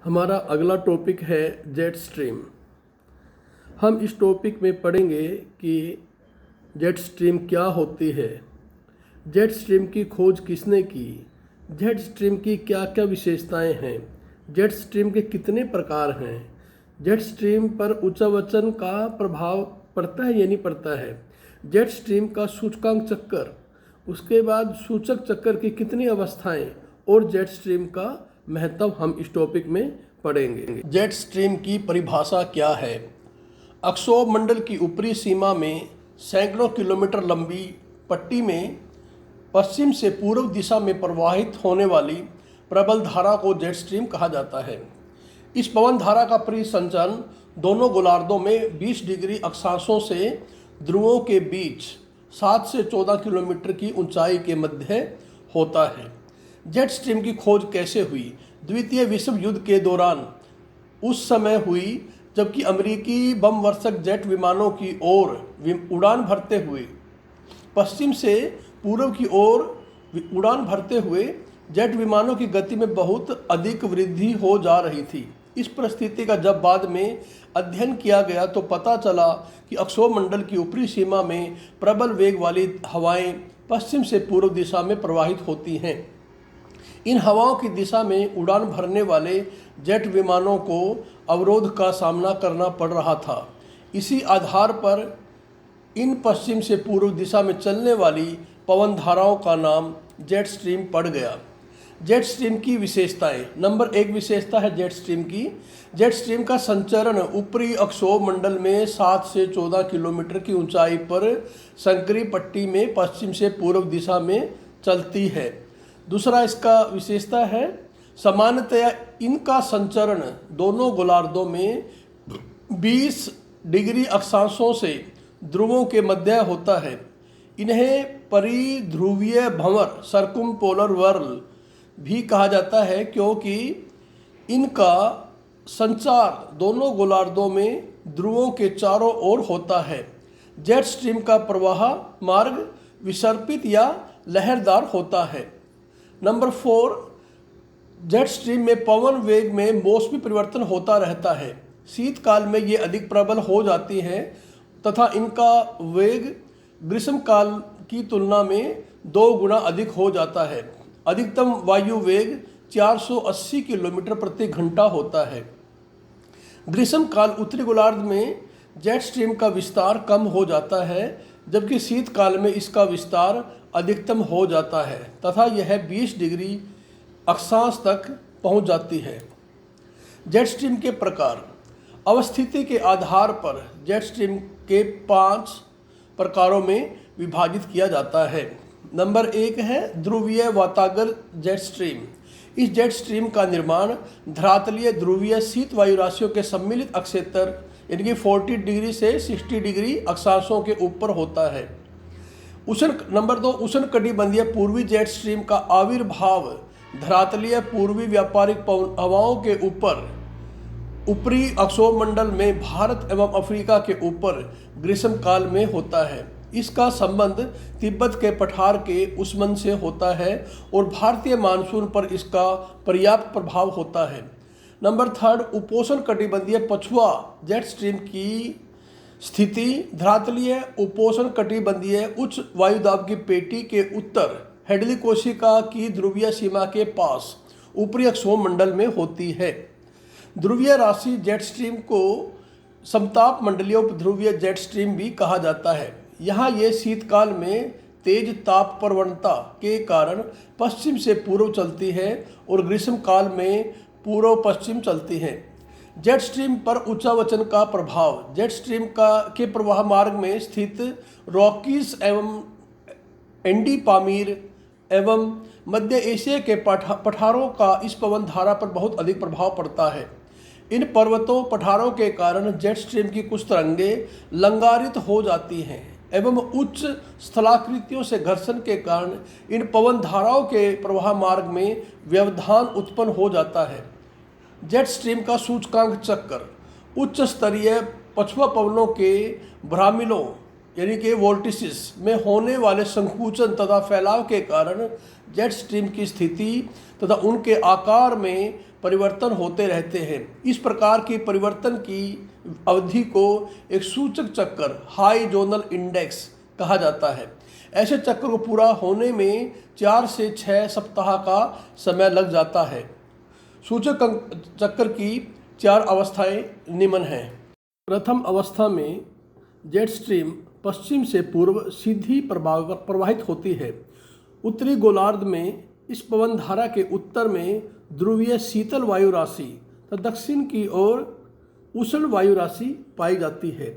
हमारा अगला टॉपिक है जेट स्ट्रीम। हम इस टॉपिक में पढ़ेंगे कि जेट स्ट्रीम क्या होती है, जेट स्ट्रीम की खोज किसने की, जेट स्ट्रीम की क्या क्या विशेषताएं हैं, जेट स्ट्रीम के कितने प्रकार हैं, जेट स्ट्रीम पर ऊर्ध्वाधर का प्रभाव पड़ता है या नहीं पड़ता है, जेट स्ट्रीम का सूचकांक चक्कर, उसके बाद सूचक चक्कर की कितनी अवस्थाएं और जेट स्ट्रीम का महत्व हम इस टॉपिक में पढ़ेंगे। जेट स्ट्रीम की परिभाषा क्या है? अक्षोभमंडल की ऊपरी सीमा में सैकड़ों किलोमीटर लंबी पट्टी में पश्चिम से पूर्व दिशा में प्रवाहित होने वाली प्रबल धारा को जेट स्ट्रीम कहा जाता है। इस पवन धारा का परिसंचरण दोनों गोलार्धों में 20 डिग्री अक्षांशों से ध्रुवों के बीच 7 से 14 किलोमीटर की ऊंचाई के मध्य होता है। जेट स्ट्रीम की खोज कैसे हुई? द्वितीय विश्व युद्ध के दौरान उस समय हुई जबकि अमेरिकी बम वर्षक जेट विमानों की ओर उड़ान भरते हुए पश्चिम से पूर्व की ओर उड़ान भरते हुए जेट विमानों की गति में बहुत अधिक वृद्धि हो जा रही थी। इस परिस्थिति का जब बाद में अध्ययन किया गया तो पता चला कि अक्षोभमंडल की ऊपरी सीमा में प्रबल वेग वाली हवाएं पश्चिम से पूर्व दिशा में प्रवाहित होती हैं। इन हवाओं की दिशा में उड़ान भरने वाले जेट विमानों को अवरोध का सामना करना पड़ रहा था। इसी आधार पर इन पश्चिम से पूर्व दिशा में चलने वाली पवन धाराओं का नाम जेट स्ट्रीम पड़ गया। जेट स्ट्रीम की विशेषताएं। नंबर 1 विशेषता है जेट स्ट्रीम की। जेट स्ट्रीम का संचरण ऊपरी अक्षोभमंडल में 7 से 14 किलोमीटर की ऊंचाई पर संकरी पट्टी में पश्चिम से पूर्व दिशा में चलती है। दूसरा इसका विशेषता है सामान्यतया इनका संचरण दोनों गोलार्धों में 20 डिग्री अक्षांशों से ध्रुवों के मध्य होता है। इन्हें परिध्रुवीय भंवर सर्कुमपोलर वर्ल भी कहा जाता है क्योंकि इनका संचार दोनों गोलार्धों में ध्रुवों के चारों ओर होता है। जेट स्ट्रीम का प्रवाह मार्ग विसर्पित या लहरदार होता है। नंबर 4 जेट स्ट्रीम में पवन वेग में मौसमी परिवर्तन होता रहता है। शीतकाल में ये अधिक प्रबल हो जाती हैं तथा इनका वेग ग्रीष्मकाल की तुलना में 2 गुना अधिक हो जाता है। अधिकतम वायु वेग 480 किलोमीटर प्रति घंटा होता है। ग्रीष्मकाल उत्तरी गोलार्ध में जेट स्ट्रीम का विस्तार कम हो जाता है जबकि शीतकाल में इसका विस्तार अधिकतम हो जाता है तथा यह 20 डिग्री अक्षांश तक पहुंच जाती है। जेट स्ट्रीम के प्रकार। अवस्थिति के आधार पर जेट स्ट्रीम के 5 प्रकारों में विभाजित किया जाता है। नंबर 1 है ध्रुवीय वातागर जेट स्ट्रीम। इस जेट स्ट्रीम का निर्माण धरातलीय ध्रुवीय शीत वायु राशियों के सम्मिलित अक्षेत्र यानी कि 40 डिग्री से 60 डिग्री अक्षांशों के ऊपर होता है। नंबर 2 उष्णकटिबंधीय पूर्वी जेट स्ट्रीम का आविर्भाव धरातलीय पूर्वी व्यापारिक हवाओं के ऊपरी अक्षोभमंडल में भारत एवं अफ्रीका के ऊपर ग्रीष्मकाल में होता है। इसका संबंध तिब्बत के पठार के उष्मन से होता है और भारतीय मानसून पर इसका पर्याप्त प्रभाव होता है। नंबर 3 उपोष्ण कटिबंधीय पछुआ जेट स्ट्रीम की स्थिति धरातलीय उपोष्ण कटिबंधीय उच्च वायुदाब की पेटी के उत्तर हेडली कोशिका की ध्रुवीय सीमा के पास ऊपरी अक्षोभमंडल में होती है। ध्रुवीय राशि जेट स्ट्रीम को समताप मंडलीय उपध्रुवीय जेट स्ट्रीम भी कहा जाता है। यहाँ ये शीतकाल में तेज ताप प्रवणता के कारण पश्चिम से पूर्व चलती है और ग्रीष्मकाल में पूर्व पश्चिम चलती है। जेट स्ट्रीम पर ऊर्ध्वाधर का प्रभाव। जेट स्ट्रीम के प्रवाह मार्ग में स्थित रॉकीज एवं एंडी पामीर एवं मध्य एशिया के पठारों का इस पवन धारा पर बहुत अधिक प्रभाव पड़ता है। इन पर्वतों पठारों के कारण जेट स्ट्रीम की कुछ तरंगें लंगारित हो जाती हैं एवं उच्च स्थलाकृतियों से घर्षण के कारण इन पवन धाराओं के प्रवाह मार्ग में व्यवधान उत्पन्न हो जाता है। जेट स्ट्रीम का सूचकांक चक्कर। उच्च स्तरीय पछुआ पवनों के भ्रामिलों यानी कि वोल्टिसिस में होने वाले संकुचन तथा फैलाव के कारण जेट स्ट्रीम की स्थिति तथा उनके आकार में परिवर्तन होते रहते हैं। इस प्रकार के परिवर्तन की अवधि को एक सूचक चक्कर हाई जोनल इंडेक्स कहा जाता है। ऐसे चक्र को पूरा होने में 4 से 6 सप्ताह का समय लग जाता है। सूचक चक्र की 4 अवस्थाएं निम्न हैं। प्रथम अवस्था में जेट स्ट्रीम पश्चिम से पूर्व सीधी प्रवाहित होती है। उत्तरी गोलार्ध में इस पवन धारा के उत्तर में ध्रुवीय शीतल वायु राशि तथा दक्षिण की ओर उष्ण वायु राशि पाई जाती है।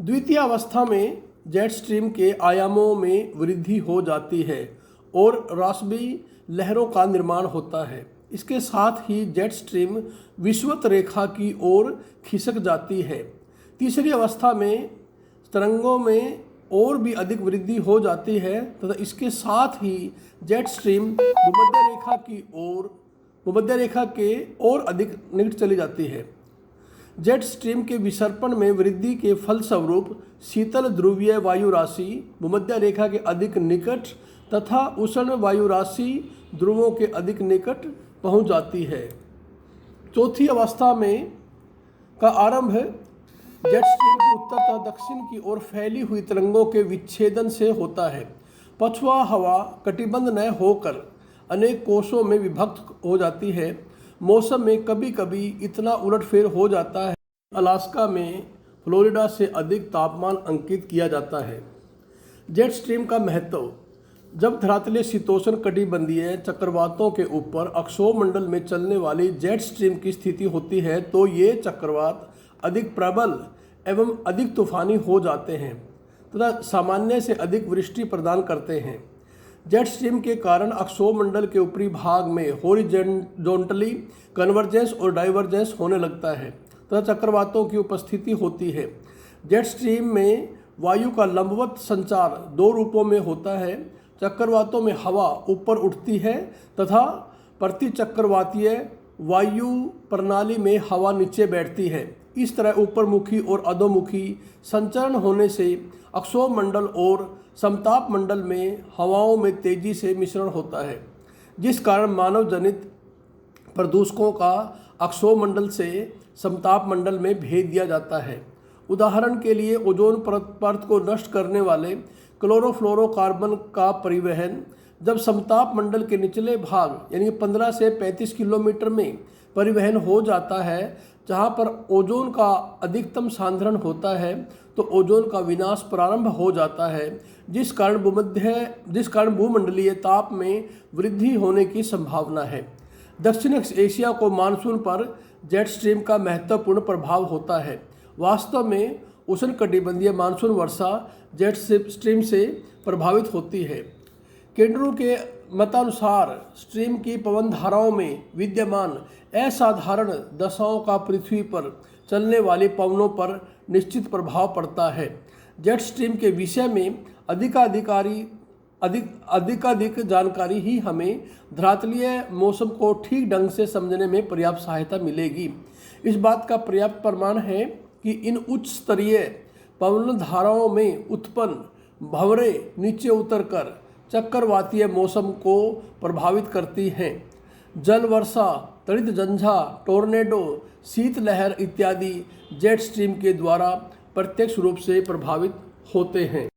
द्वितीय अवस्था में जेट स्ट्रीम के आयामों में वृद्धि हो जाती है और रासबी लहरों का निर्माण होता है। इसके साथ ही जेट स्ट्रीम विषुवत रेखा की ओर खिसक जाती है। तीसरी अवस्था में तरंगों में और भी अधिक वृद्धि हो जाती है तथा इसके साथ ही जेट स्ट्रीम भूमध्य रेखा के और अधिक निकट चली जाती है। जेट स्ट्रीम के विसर्पण में वृद्धि के फलस्वरूप शीतल ध्रुवीय वायु राशि भूमध्य रेखा के अधिक निकट तथा उष्ण वायु राशि ध्रुवों के अधिक निकट पहुंच जाती है। चौथी अवस्था में का आरंभ जेट स्ट्रीम की उत्तर तथा दक्षिण की ओर फैली हुई तरंगों के विच्छेदन से होता है। पछुआ हवा कटिबंध न होकर अनेक कोषों में विभक्त हो जाती है। मौसम में कभी कभी इतना उलटफेर हो जाता है, अलास्का में फ्लोरिडा से अधिक तापमान अंकित किया जाता है। जेट स्ट्रीम का महत्व। जब धरातलीय शीतोष्ण कटिबंधीय चक्रवातों के ऊपर अक्षोमंडल में चलने वाली जेट स्ट्रीम की स्थिति होती है तो ये चक्रवात अधिक प्रबल एवं अधिक तूफानी हो जाते हैं तथा सामान्य से अधिक वृष्टि प्रदान करते हैं। जेट स्ट्रीम के कारण अक्षोमंडल के ऊपरी भाग में हॉरिजॉन्टली कन्वर्जेंस और डाइवर्जेंस होने लगता है तथा चक्रवातों की उपस्थिति होती है। जेट स्ट्रीम में वायु का लंबवत संचार 2 रूपों में होता है। चक्रवातों में हवा ऊपर उठती है तथा प्रतिचक्रवातीय वायु प्रणाली में हवा नीचे बैठती है। इस तरह ऊपरमुखी और अधोमुखी संचरण होने से अक्षोमंडल और समताप मंडल में हवाओं में तेजी से मिश्रण होता है, जिस कारण मानव जनित प्रदूषकों का अक्षोमंडल से समताप मंडल में भेज दिया जाता है। उदाहरण के लिए ओजोन परत को नष्ट करने वाले क्लोरोफ्लोरोकार्बन का परिवहन जब समताप मंडल के निचले भाग यानी 15 से 35 किलोमीटर में परिवहन हो जाता है, जहाँ पर ओजोन का अधिकतम सांद्रण होता है, तो ओजोन का विनाश प्रारंभ हो जाता है, जिस कारण भूमंडलीय ताप में वृद्धि होने की संभावना है। दक्षिण एशिया को मानसून पर जेट स्ट्रीम का महत्वपूर्ण प्रभाव होता है। वास्तव में उष्णकटिबंधीय मानसून वर्षा जेट स्ट्रीम से प्रभावित होती है। केंद्रों के मतानुसार स्ट्रीम की पवन धाराओं में विद्यमान असाधारण दशाओं का पृथ्वी पर चलने पवनों पर निश्चित प्रभाव पड़ता है। जेट स्ट्रीम के विषय में अधिकाधिक जानकारी ही हमें धरातलीय मौसम को ठीक ढंग से समझने में पर्याप्त सहायता मिलेगी। इस बात का पर्याप्त प्रमाण है कि इन उच्च स्तरीय पवन धाराओं में उत्पन्न भंवरें नीचे उतरकर चक्रवातीय मौसम को प्रभावित करती हैं। जल वर्षा, त्वरित झंझा, टोर्नेडो, शीतलहर इत्यादि जेट स्ट्रीम के द्वारा प्रत्यक्ष रूप से प्रभावित होते हैं।